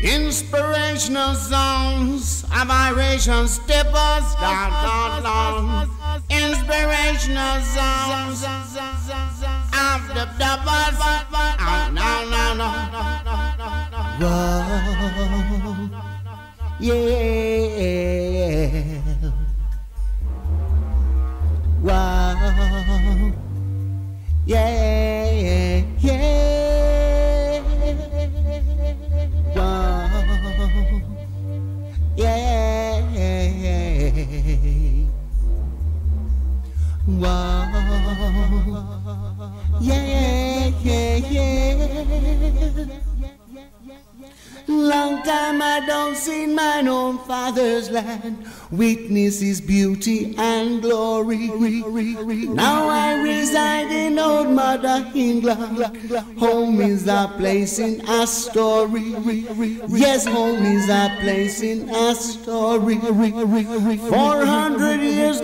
Inspirational songs, a vibration steppers, down, down, down. Inspirational songs, of the doubles, no, no, no. Whoa, yeah. Wow, yeah, yeah. Wow, yeah. Wow, yeah. Long time I don't see mine own father's land, witness his beauty and glory. Now I reside in old mother England. Home is a place in a story. Yes, home is a place in a story. 400 years.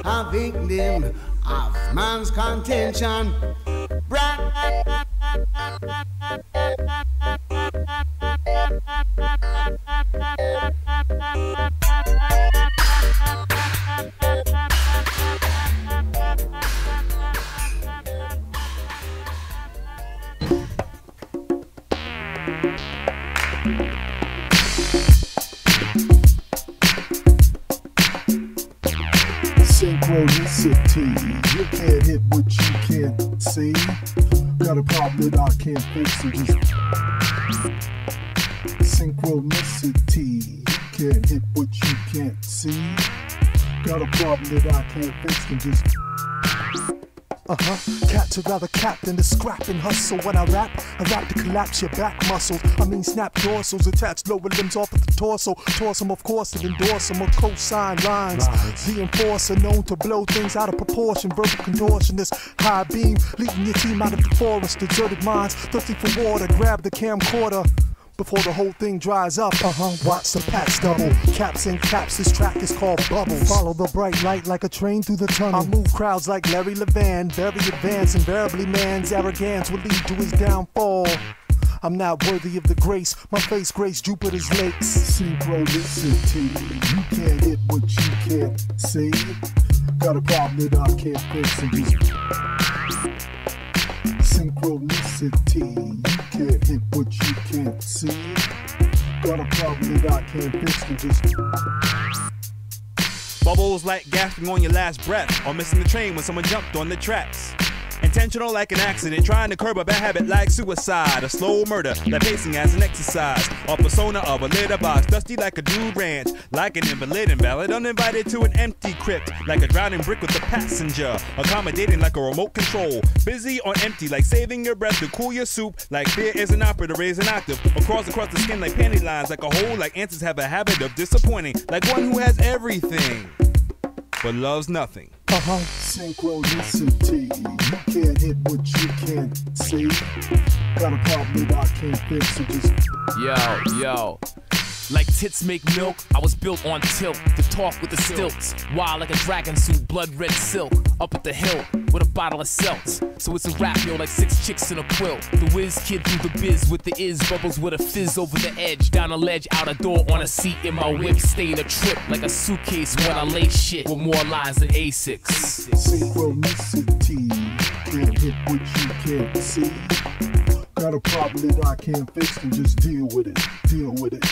A victim of man's contention. Synchronicity, you can't hit what you can't see. Got a problem that I can't fix, so just synchronicity, you can't hit what you can't see. Got a problem that I can't fix, so just Cats would rather cap than to scrap and hustle. When I rap to collapse your back muscles. I mean snap dorsals, attach lower limbs off of the torso. Toss them, of course, and endorse them or co-sign lines. The enforcer known to blow things out of proportion. Verbal contortionist, high beam, leading your team out of the forest. Deserted minds, thirsty for water, grab the camcorder before the whole thing dries up. Watch the packs double. Caps and caps, this track is called Bubbles. Follow the bright light like a train through the tunnel. I move crowds like Larry Levan, very advanced. Invariably man's arrogance will lead to his downfall. I'm not worthy of the grace. My face graced Jupiter's lakes. Synchronicity, you can't hit what you can't see. Got a problem that I can't fix and just synchronicity, you can't hit what you can't see. Got a problem that I can't fix and just Bubbles like gasping on your last breath, or missing the train when someone jumped on the tracks. Intentional like an accident, trying to curb a bad habit like suicide. A slow murder, like pacing as an exercise. Or persona of a litter box, dusty like a dude ranch. Like an invalid invalid, uninvited to an empty crypt. Like a drowning brick with a passenger. Accommodating like a remote control. Busy on empty, like saving your breath to cool your soup. Like fear is an opera to raise an octave. Or crawls across the skin like panty lines. Like a hole, like answers have a habit of disappointing. Like one who has everything, but loves nothing. Synchronicity, you can't hit what you can't see. Got a problem that I can't fix, so just Yo. Like tits make milk, I was built on tilt to talk with the stilts. Wild like a dragon suit, blood red silk. Up at the hill with a bottle of seltz. So it's a rap, yo, like 6 chicks in a quilt. The whiz kid through the biz with the is. Bubbles with a fizz over the edge. Down a ledge, out a door, on a seat in my whip. Staying a trip like a suitcase when I lay shit. With more lines than A6. synchronicity, can't hit what you can't see. Got a problem that I can't fix, and just deal with it, deal with it.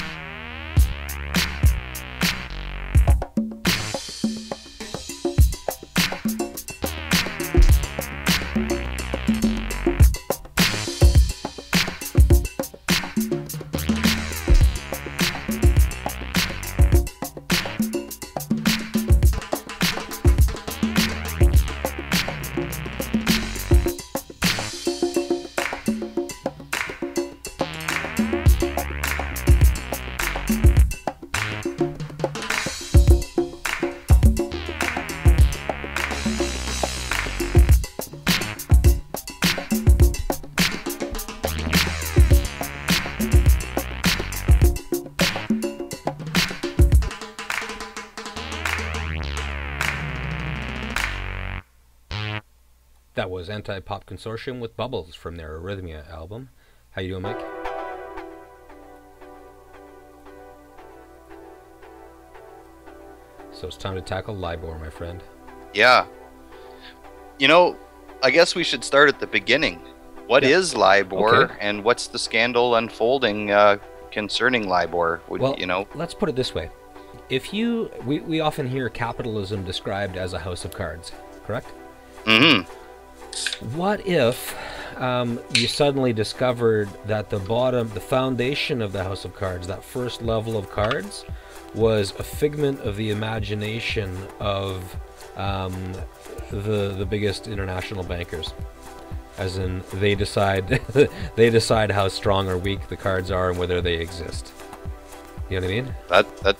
That was Anti-Pop Consortium with Bubbles from their Arrhythmia album. How you doing, Mike? So it's time to tackle LIBOR, my friend. Yeah. You know, I guess we should start at the beginning. What is LIBOR, Okay. and what's the scandal unfolding concerning LIBOR? Well, You know, let's put it this way. If you, we often hear capitalism described as a house of cards, correct? mm-hmm. What if you suddenly discovered that the bottom, the foundation of the house of cards, that first level of cards, was a figment of the imagination of the biggest international bankers? As in, they decide they decide how strong or weak the cards are and whether they exist. You know what I mean? That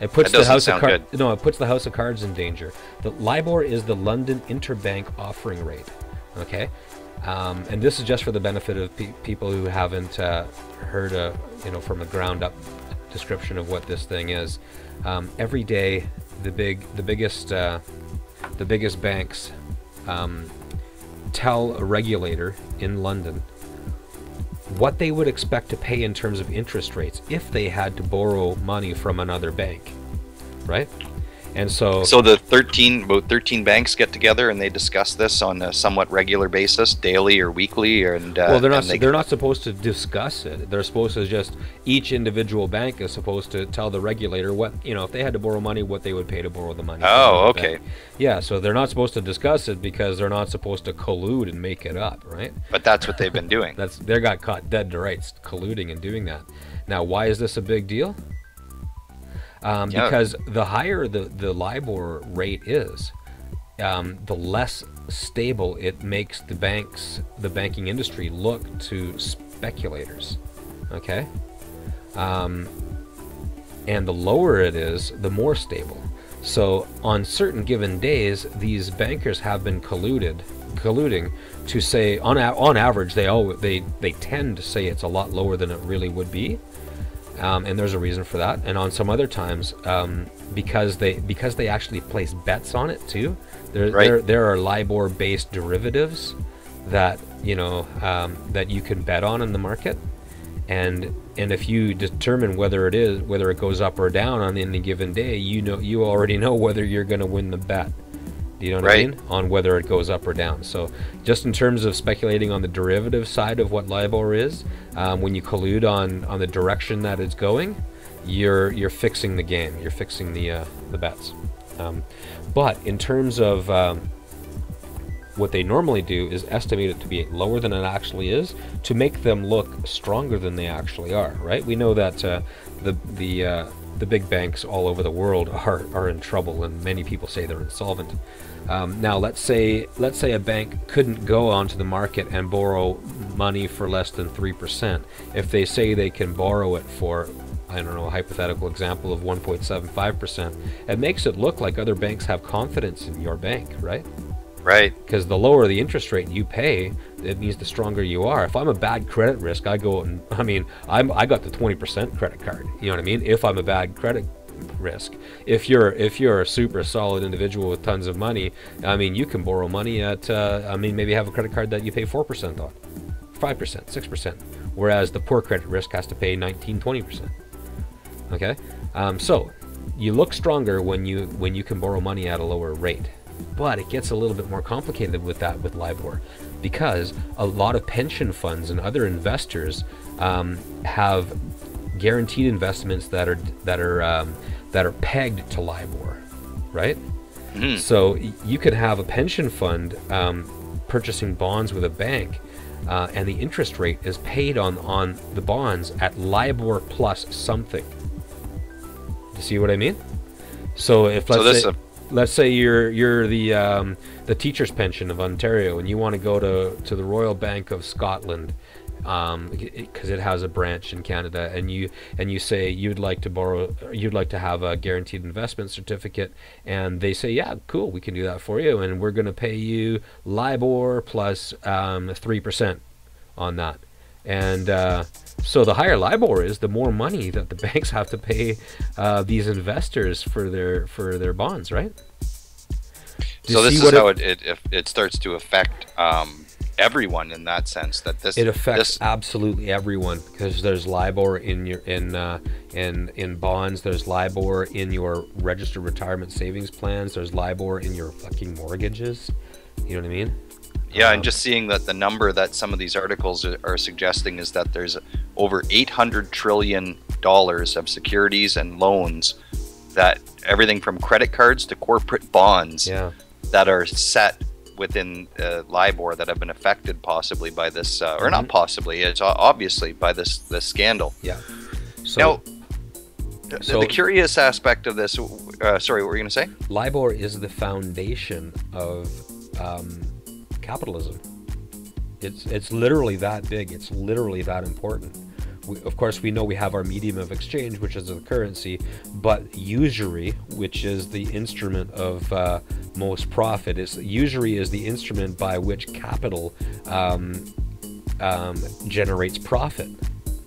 It puts That the doesn't house of sound cards. good. No, it puts the house of cards in danger. The LIBOR is the London Interbank Offering Rate. Okay, and this is just for the benefit of people who haven't heard from a ground up description of what this thing is. Every day, the biggest banks tell a regulator in London what they would expect to pay in terms of interest rates if they had to borrow money from another bank, right? And so the about 13 banks get together and they discuss this on a somewhat regular basis, daily or weekly, and well, they're and they're not supposed to discuss it. They're supposed to just, each individual bank is supposed to tell the regulator what, if they had to borrow money, what they would pay to borrow the money. Oh, okay. Yeah, so they're not supposed to discuss it because they're not supposed to collude and make it up, right? But that's what they've been doing. They got caught dead to rights colluding and doing that. Now, why is this a big deal? Because the higher the LIBOR rate is, the less stable it makes the banking industry look to speculators. Okay? And the lower it is, the more stable. So on certain given days, these bankers have been colluding to say, on average, they tend to say it's a lot lower than it really would be. And there's a reason for that. And on some other times, because they actually place bets on it too. There are LIBOR-based derivatives that that you can bet on in the market, and if you determine whether it goes up or down on any given day, you already know whether you're going to win the bet. Do you know what I mean? On whether it goes up or down. So just in terms of speculating on the derivative side of what LIBOR is, when you collude on the direction that it's going, you're fixing the game. You're fixing the bets. But in terms of what they normally do is estimate it to be lower than it actually is to make them look stronger than they actually are, right? We know that the big banks all over the world are in trouble, and many people say they're insolvent. Now let's say a bank couldn't go onto the market and borrow money for less than 3%. If they say they can borrow it for, I don't know, a hypothetical example of 1.75%, it makes it look like other banks have confidence in your bank, right? Right. Because the lower the interest rate you pay, it means the stronger you are. If I'm a bad credit risk, I go and, I got the 20% credit card. You know what I mean? If I'm a bad credit risk. If you're a super solid individual with tons of money, you can borrow money at, maybe have a credit card that you pay 4% on, 5%, 6%, whereas the poor credit risk has to pay 19, 20%. Okay? So you look stronger when you can borrow money at a lower rate. But it gets a little bit more complicated with LIBOR, because a lot of pension funds and other investors have guaranteed investments that are pegged to LIBOR, right? Mm-hmm. So you could have a pension fund purchasing bonds with a bank, and the interest rate is paid on the bonds at LIBOR plus something. You see what I mean? So if let's say you're the teacher's pension of Ontario, and you want to go to the Royal Bank of Scotland, because it has a branch in Canada, and you say you'd like to have a guaranteed investment certificate, and they say, yeah, cool, we can do that for you, and we're going to pay you LIBOR plus 3% on that. And so the higher LIBOR is, the more money that the banks have to pay these investors for their bonds, right? So this is how it starts to affect everyone in that sense. It affects absolutely everyone, because there's LIBOR in bonds. There's LIBOR in your registered retirement savings plans. There's LIBOR in your fucking mortgages. You know what I mean? Yeah, and just seeing that the number that some of these articles are suggesting is that there's over $800 trillion of securities and loans, that everything from credit cards to corporate bonds, that are set within LIBOR, that have been affected possibly by this, or not possibly, it's obviously by this scandal. Yeah. So, now, the curious aspect of this, sorry, what were you going to say? LIBOR is the foundation of capitalism. It's literally that big. It's literally that important. Of course, we know we have our medium of exchange, which is the currency, but usury, which is the instrument of most profit, usury is the instrument by which capital generates profit.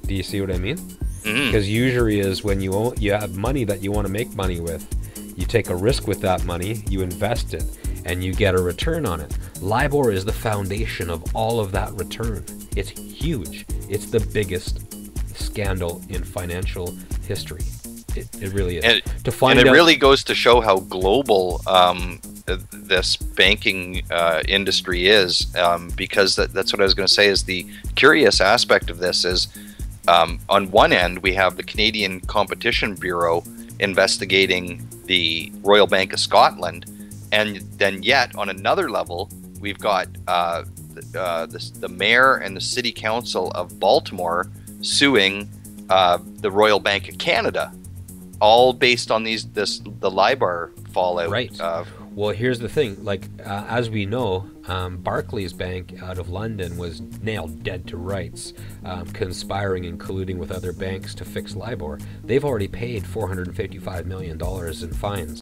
Do you see what I mean? Because usury is when you have money that you want to make money with. You take a risk with that money, you invest it, and you get a return on it. LIBOR is the foundation of all of that return. It's huge. It's the biggest scandal in financial history. It really is. And it really goes to show how global this banking industry is, because that's what I was going to say. Is the curious aspect of this is, on one end we have the Canadian Competition Bureau investigating the Royal Bank of Scotland, and then yet on another level we've got the mayor and the city council of Baltimore suing the Royal Bank of Canada, all based on the LIBOR fallout. Right. Well, here's the thing. As we know, Barclays Bank out of London was nailed dead to rights, conspiring and colluding with other banks to fix LIBOR. They've already paid $455 million in fines.